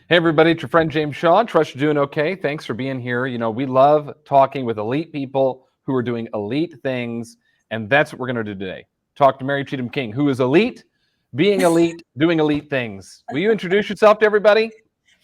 Hey, everybody, it's your friend James Shaw. Trust you're doing okay. Thanks for being here. You know, we love talking with elite people who are doing elite things, and that's what we're going to do today. Talk to Mary Cheatham King, who is elite, being elite, doing elite things. Will you introduce yourself to everybody?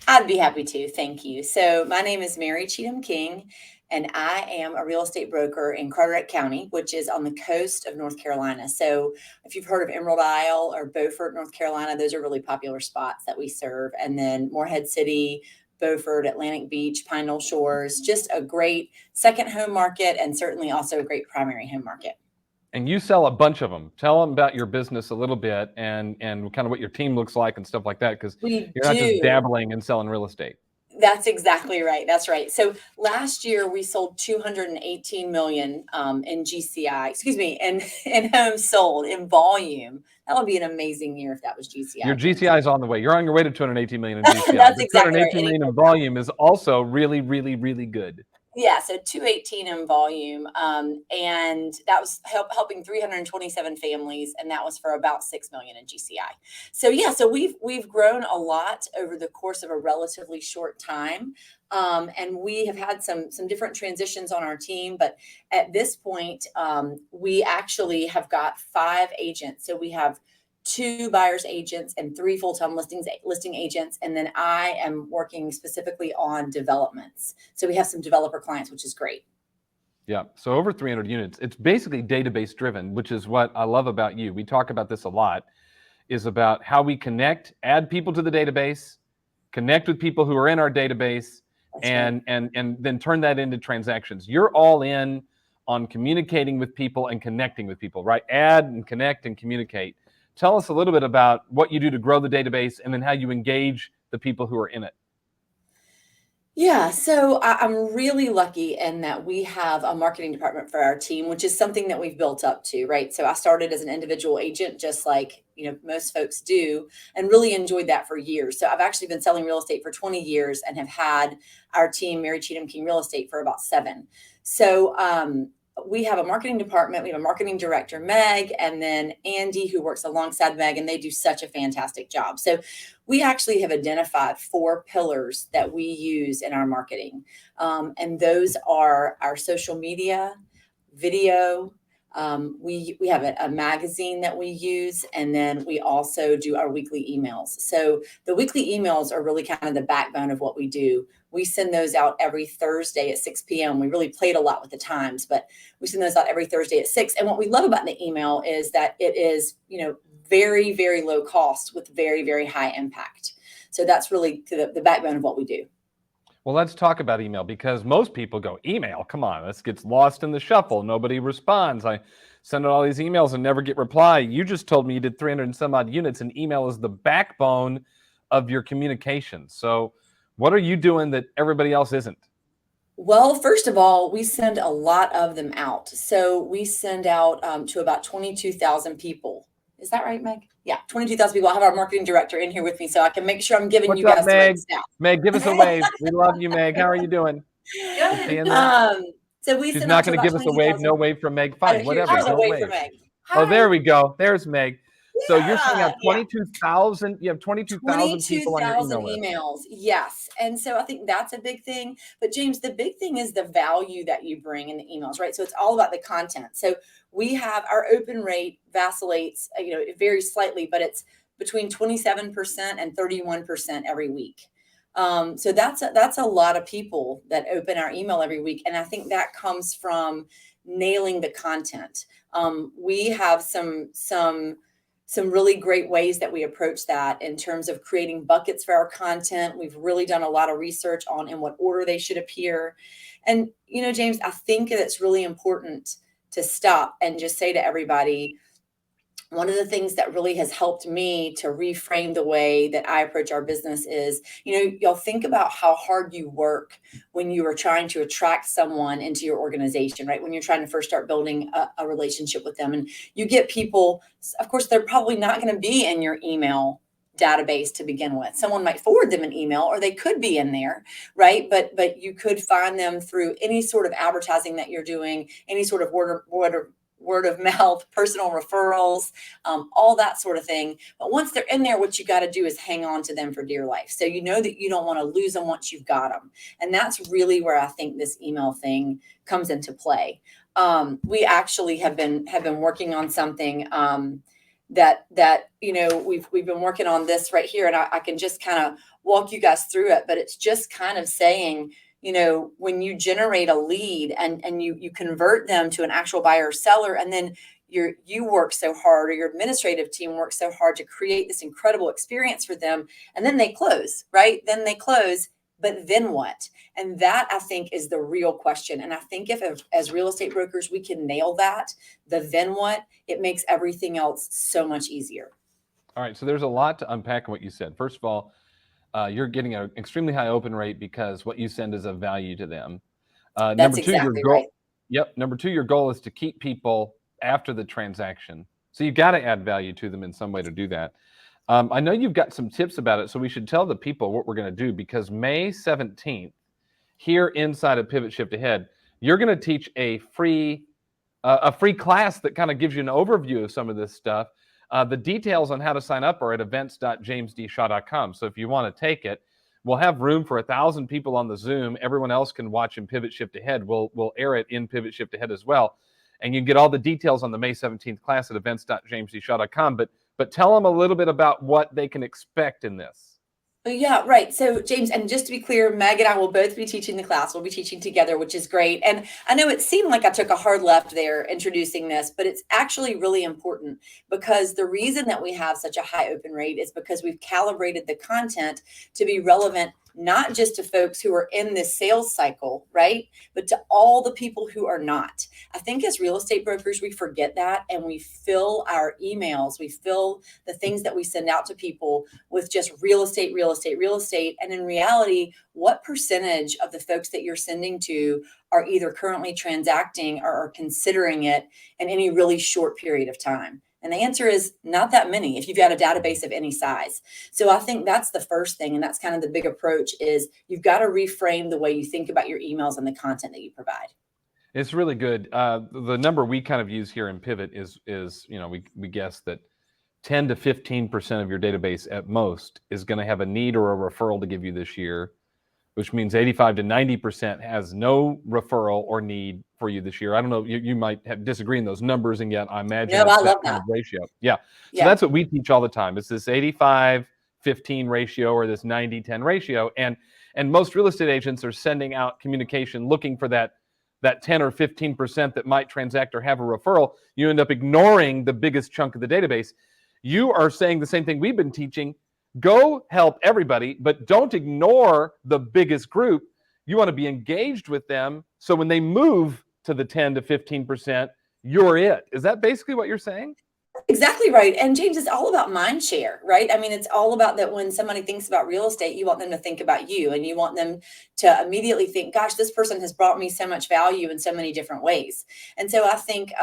I'd be happy to. Thank you. So, my name is Mary Cheatham King, and I am a real estate broker in Carteret County, which is on the coast of North Carolina. So, if you've heard of Emerald Isle or Beaufort, North Carolina, those are really popular spots that we serve. And then Morehead City, Beaufort, Atlantic Beach, Pine Knoll Shores, just a great second home market and certainly also a great primary home market. And you sell a bunch of them. Tell them about your business a little bit and kind of what your team looks like and stuff like that, because We you're not just do. dabbling in selling real estate. That's exactly right. That's right. So last year we sold 218 million in GCI, excuse me, in homes sold in volume. That would be an amazing year if that was Your GCI, James. GCI is on the way. You're on your way to 218 million in GCI, That's but exactly right. 218 million in volume is also really, really, really good. Yeah, so 218 in volume, and that was helping 327 families, and that was for about 6 million in GCI. So yeah, so we've grown a lot over the course of a relatively short time, and we have had some different transitions on our team. But at this point, we actually have got 5 agents. So we have 2 buyers agents and 3 full-time listing agents, and then I am working specifically on developments. So we have some developer clients, which is great. Yeah. So over 300 units. It's basically database driven, which is what I love about you. We talk about this a lot, is about how we connect, add people to the database, connect with people who are in our database, That's right. and then turn that into transactions. You're all in on communicating with people and connecting with people, right? Add and connect and communicate. Tell us a little bit about what you do to grow the database and then how you engage the people who are in it. Yeah, so I'm really lucky in that we have a marketing department for our team, which is something that we've built up to, right? So I started as an individual agent, just like most folks do, and really enjoyed that for years. So I've actually been selling real estate for 20 years and have had our team, Mary Cheatham King Real Estate, for about 7. So we have a marketing department. We have a marketing director, Meg, and then Andy, who works alongside Meg, and they do such a fantastic job. So we actually have identified 4 pillars that we use in our marketing. And those are our social media, video. We have a magazine that we use, and then we also do our weekly emails. So the weekly emails are really kind of the backbone of what we do. We send those out every Thursday at 6 p.m. We really played a lot with the times, but we send those out every Thursday at 6. And what we love about the email is that it is, very, very low cost with very, very high impact. So that's really the backbone of what we do. Well, let's talk about email, because most people go, email, come on, this gets lost in the shuffle. Nobody responds. I send out all these emails and never get reply. You just told me you did 300 and some odd units, and email is the backbone of your communication. So what are you doing that everybody else isn't? Well, first of all, we send a lot of them out. So we send out to about 22,000 people. Is that right, Meg? Yeah, 22,000 people. I have our marketing director in here with me, so I can make sure I'm giving What's you up, guys the right Meg? stats. Meg, give us a wave. We love you, Meg. How are you doing? Is she Good. in there? So we She's send not out to going to about give us a wave. 22,000. No wave from Meg. Fine, whatever. Here's a Don't wave for wave. Meg. Oh, Hi. there we go. There's Meg. So you're sending out Yeah. 22,000. You have 22,000 people on your 22,000 email list. emails. Yes. And so I think that's a big thing. But James, the big thing is the value that you bring in the emails, right? So it's all about the content. So we have our open rate vacillates, it varies slightly, but it's between 27% and 31% every week. So that's a lot of people that open our email every week. And I think that comes from nailing the content. We have some really great ways that we approach that in terms of creating buckets for our content. We've really done a lot of research on in what order they should appear. And, James, I think that it's really important to stop and just say to everybody, one of the things that really has helped me to reframe the way that I approach our business is, y'all think about how hard you work when you are trying to attract someone into your organization, right? When you're trying to first start building a relationship with them, and you get people, of course, they're probably not going to be in your email database to begin with. Someone might forward them an email, or they could be in there, right? But you could find them through any sort of advertising that you're doing, any sort of word of mouth, personal referrals, all that sort of thing. But once they're in there, what you got to do is hang on to them for dear life. So you know that you don't want to lose them once you've got them. And that's really where I think this email thing comes into play. We actually have been working on something that we've been working on this right here, and I can just kind of walk you guys through it. But it's just kind of saying, when you generate a lead and you convert them to an actual buyer or seller, and then you work so hard, or your administrative team works so hard to create this incredible experience for them, and then they close, right? Then they close, but then what? And that, I think, is the real question. And I think if as real estate brokers we can nail that, the then what, it makes everything else so much easier. All right, so there's a lot to unpack in what you said. First of all, you're getting an extremely high open rate because what you send is of value to them. That's number two, exactly your goal. right. Yep. Number two, your goal is to keep people after the transaction. So you've got to add value to them in some way to do that. I know you've got some tips about it, so we should tell the people what we're going to do, because May 17th, here inside of Pivot Shift Ahead, you're going to teach a free class that kind of gives you an overview of some of this stuff. The details on how to sign up are at events.jamesdshaw.com. So if you want to take it, we'll have room for 1,000 people on the Zoom. Everyone else can watch in Pivot Shift Ahead. We'll air it in Pivot Shift Ahead as well. And you can get all the details on the May 17th class at events.jamesdshaw.com. But tell them a little bit about what they can expect in this. Yeah, right. So James, and just to be clear, Meg and I will both be teaching the class. We'll be teaching together, which is great. And I know it seemed like I took a hard left there introducing this, but it's actually really important, because the reason that we have such a high open rate is because we've calibrated the content to be relevant, not just to folks who are in this sales cycle, right? But to all the people who are not. I think as real estate brokers, we forget that, and we fill our emails, we fill the things that we send out to people with just real estate, real estate, real estate. And in reality, what percentage of the folks that you're sending to are either currently transacting or are considering it in any really short period of time? And the answer is not that many if you've got a database of any size. So I think that's the first thing. And that's kind of the big approach, is you've got to reframe the way you think about your emails and the content that you provide. It's really good. The number we kind of use here in Pivot is we guess that 10 to 15% of your database at most is going to have a need or a referral to give you this year, which means 85 to 90% has no referral or need for you this year. I don't know, you might disagree in those numbers, and yet I imagine No, I it's love that kind of that. ratio. Yeah. So Yeah. that's what we teach all the time. It's this 85-15 ratio, or this 90-10 ratio. And most real estate agents are sending out communication looking for that 10 or 15% that might transact or have a referral. You end up ignoring the biggest chunk of the database. You are saying the same thing we've been teaching. Go help everybody, but don't ignore the biggest group. You want to be engaged with them, so when they move to the 10 to 15%, you're it. Is that basically what you're saying? Exactly right. And James, it's all about mind share, right? I mean, it's all about that when somebody thinks about real estate, you want them to think about you, and you want them to immediately think, gosh, this person has brought me so much value in so many different ways. And so I think,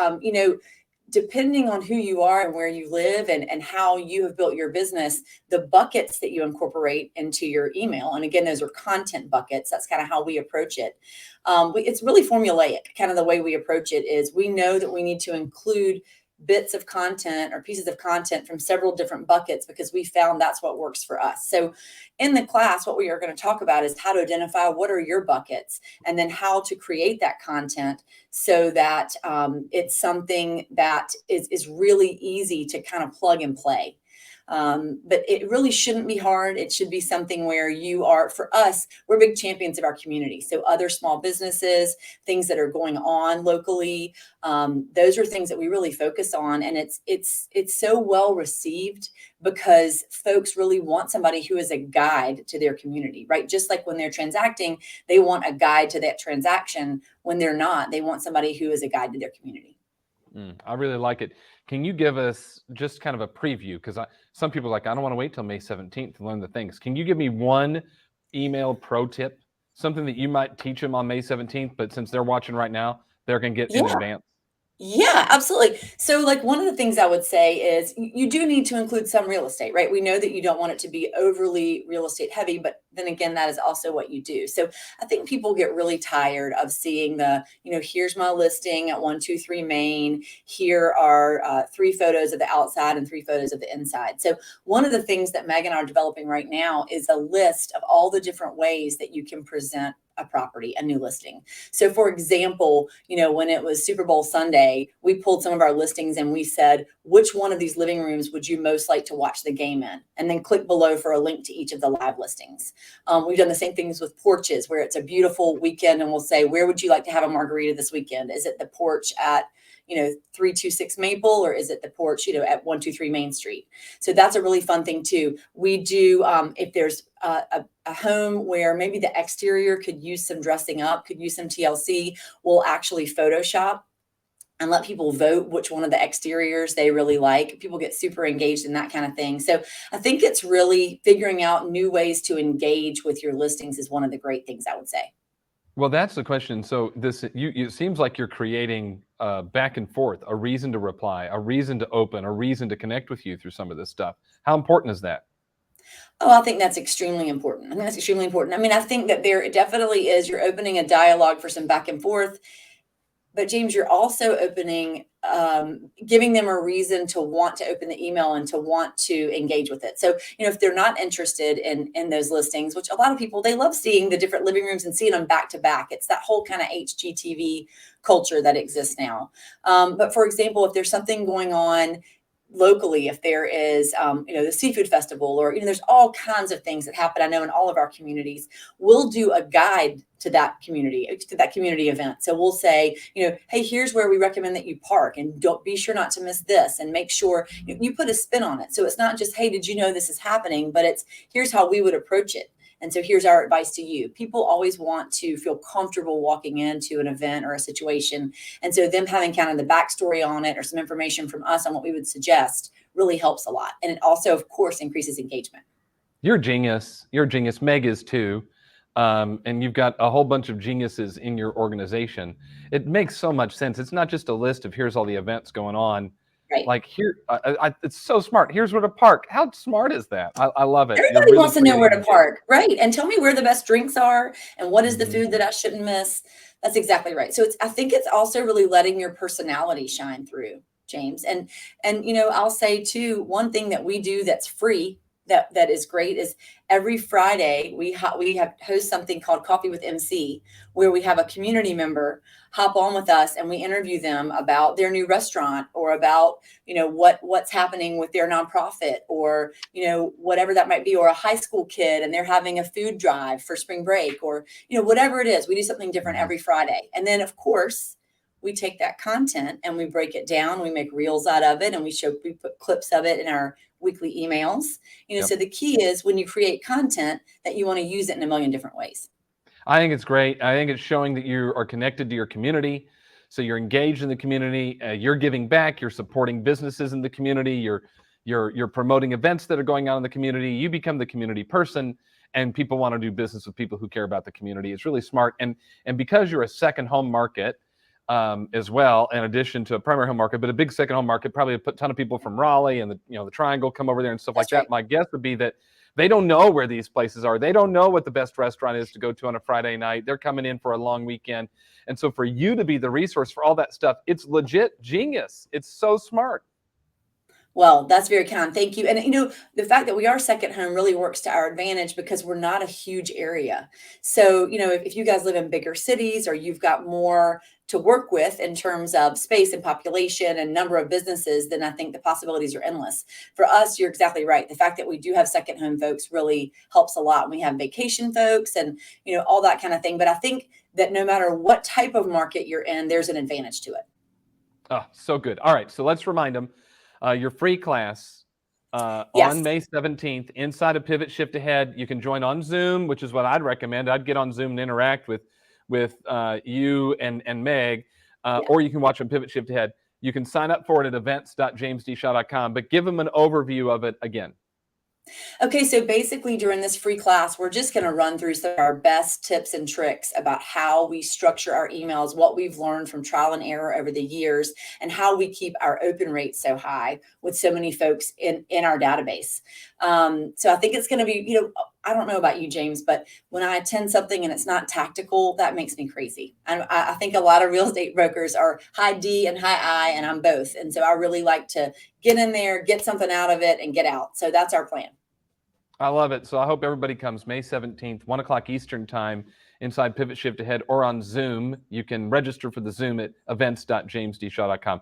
depending on who you are and where you live and how you have built your business, the buckets that you incorporate into your email, and again, those are content buckets. That's kind of how we approach it. It's really formulaic. Kind of the way we approach it is, we know that we need to include bits of content or pieces of content from several different buckets, because we found that's what works for us. So in the class, what we are going to talk about is how to identify what are your buckets, and then how to create that content so that it's something that is really easy to kind of plug and play. But it really shouldn't be hard. It should be something where you are, for us, we're big champions of our community. So other small businesses, things that are going on locally, those are things that we really focus on. And it's so well received, because folks really want somebody who is a guide to their community, right? Just like when they're transacting, they want a guide to that transaction. When they're not, they want somebody who is a guide to their community. I really like it. Can you give us just kind of a preview? Because some people are like, I don't want to wait till May 17th to learn the things. Can you give me one email pro tip, something that you might teach them on May 17th, but since they're watching right now, they're going to get in advance? Yeah, absolutely. So, like, one of the things I would say is you do need to include some real estate, right? We know that you don't want it to be overly real estate heavy, but then again, that is also what you do. So, I think people get really tired of seeing here's my listing at 123 Main. Here are three photos of the outside and three photos of the inside. So, one of the things that Meg and I are developing right now is a list of all the different ways that you can present a property, a new listing. So, for example, when it was Super Bowl Sunday, we pulled some of our listings and we said, which one of these living rooms would you most like to watch the game in? And then click below for a link to each of the live listings. We've done the same things with porches where it's a beautiful weekend and we'll say, where would you like to have a margarita this weekend? Is it the porch at 326 Maple, or is it the porch, at 123 Main Street? So that's a really fun thing too. We do, if there's a home where maybe the exterior could use some dressing up, could use some TLC, we'll actually Photoshop and let people vote which one of the exteriors they really like. People get super engaged in that kind of thing. So I think it's really figuring out new ways to engage with your listings is one of the great things I would say. Well, that's the question. So it seems like you're creating back and forth, a reason to reply, a reason to open, a reason to connect with you through some of this stuff. How important is that? Oh, I think that's extremely important. I think that's extremely important. I mean, I think that there definitely is. You're opening a dialogue for some back and forth. But James, you're also opening, giving them a reason to want to open the email and to want to engage with it. So, if they're not interested in those listings, which a lot of people, they love seeing the different living rooms and seeing them back to back. It's that whole kind of HGTV culture that exists now. But for example, if there's something going on locally, if there is the seafood festival, or there's all kinds of things that happen, I know, in all of our communities, we'll do a guide to that community event. So we'll say, hey, here's where we recommend that you park, and don't be sure not to miss this, and make sure you put a spin on it. So it's not just, hey, did you know this is happening, but it's, here's how we would approach it. And so here's our advice to you. People always want to feel comfortable walking into an event or a situation. And so them having kind of the backstory on it or some information from us on what we would suggest really helps a lot. And it also, of course, increases engagement. You're a genius. You're a genius. Meg is too. And you've got a whole bunch of geniuses in your organization. It makes so much sense. It's not just a list of here's all the events going on. Right. Like here, it's so smart. Here's where to park. How smart is that? I love it. You're Everybody really wants to know creating where to engagement. park, right? And tell me where the best drinks are and what is the Mhm. food that I shouldn't miss. That's exactly right. So I think it's also really letting your personality shine through, James. And I'll say too, one thing that we do that's free, that is great, is every Friday we have host something called Coffee with MC, where we have a community member hop on with us and we interview them about their new restaurant, or about what's happening with their nonprofit, or whatever that might be, or a high school kid and they're having a food drive for spring break, or whatever it is. We do something different Mhm. every Friday, and then of course we take that content and we break it down, we make reels out of it, and we put clips of it in our weekly emails. Yep. So the key is, when you create content, that you want to use it in a million different ways. I think it's great. I think it's showing that you are connected to your community. So you're engaged in the community. You're giving back. You're supporting businesses in the community. You're promoting events that are going on in the community. You become the community person, and people want to do business with people who care about the community. It's really smart. And because you're a second home market, as well, in addition to a primary home market, but a big second home market, probably a ton of people from Raleigh and the Triangle come over there and stuff like That's that. right. My guess would be that they don't know where these places are. They don't know what the best restaurant is to go to on a Friday night. They're coming in for a long weekend. And so for you to be the resource for all that stuff, it's legit genius. It's so smart. Well, that's very kind. Thank you. And the fact that we are second home really works to our advantage because we're not a huge area. So, if you guys live in bigger cities, or you've got more to work with in terms of space and population and number of businesses, then I think the possibilities are endless. For us, you're exactly right. The fact that we do have second home folks really helps a lot. We have vacation folks and, all that kind of thing. But I think that no matter what type of market you're in, there's an advantage to it. Oh, so good. All right. So let's remind them your free class on Yes. May 17th inside of Pivot Shift Ahead. You can join on Zoom, which is what I'd recommend. I'd get on Zoom and interact with you and Meg, Yeah. or you can watch on Pivot Shift Ahead. You can sign up for it at events.jamesdshaw.com, but give them an overview of it again. Okay, so basically during this free class, we're just going to run through some of our best tips and tricks about how we structure our emails, what we've learned from trial and error over the years, and how we keep our open rate so high with so many folks in our database. So I think it's going to be, I don't know about you, James, but when I attend something and it's not tactical, that makes me crazy. I think a lot of real estate brokers are high D and high I, and I'm both. And so I really like to get in there, get something out of it, and get out. So that's our plan. I love it. So I hope everybody comes May 17th, 1 o'clock Eastern time inside Pivot Shift Ahead or on Zoom. You can register for the Zoom at events.jamesdshaw.com.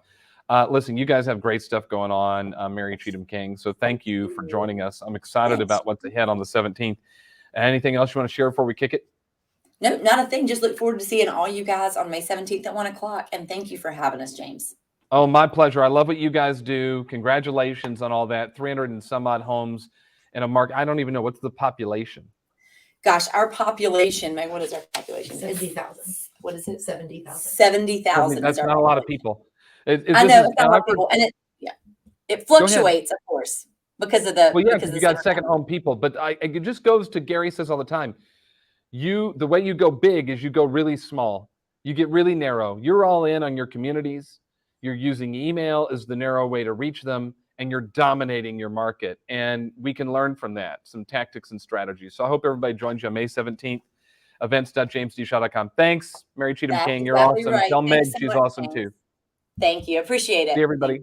Listen, you guys have great stuff going on, Mary Cheatham King. So thank you for joining us. I'm excited about what's ahead on the 17th. Anything else you want to share before we kick it? No, not a thing. Just look forward to seeing all you guys on May 17th at 1 o'clock. And thank you for having us, James. Oh, my pleasure. I love what you guys do. Congratulations on all that. 300 and some odd homes in a market. I don't even know. What's the population? Gosh, our population, Meg, what is our population? 70,000. What is it? 70,000. 70,000. That's not a lot of people. I know it's not a lot of people. And it fluctuates, of course, because of the. Well, yeah, because you got second home people. But it just goes to, Gary says all the time, the way you go big is you go really small. You get really narrow. You're all in on your communities. You're using email as the narrow way to reach them, and you're dominating your market. And we can learn from that, some tactics and strategies. So I hope everybody joins you on May 17th, events.jamesdshaw.com. Thanks, Mary Cheatham King. You're exactly awesome. right. Tell Meg Thanks so she's much, awesome James. too. Thank you. Appreciate it. See everybody.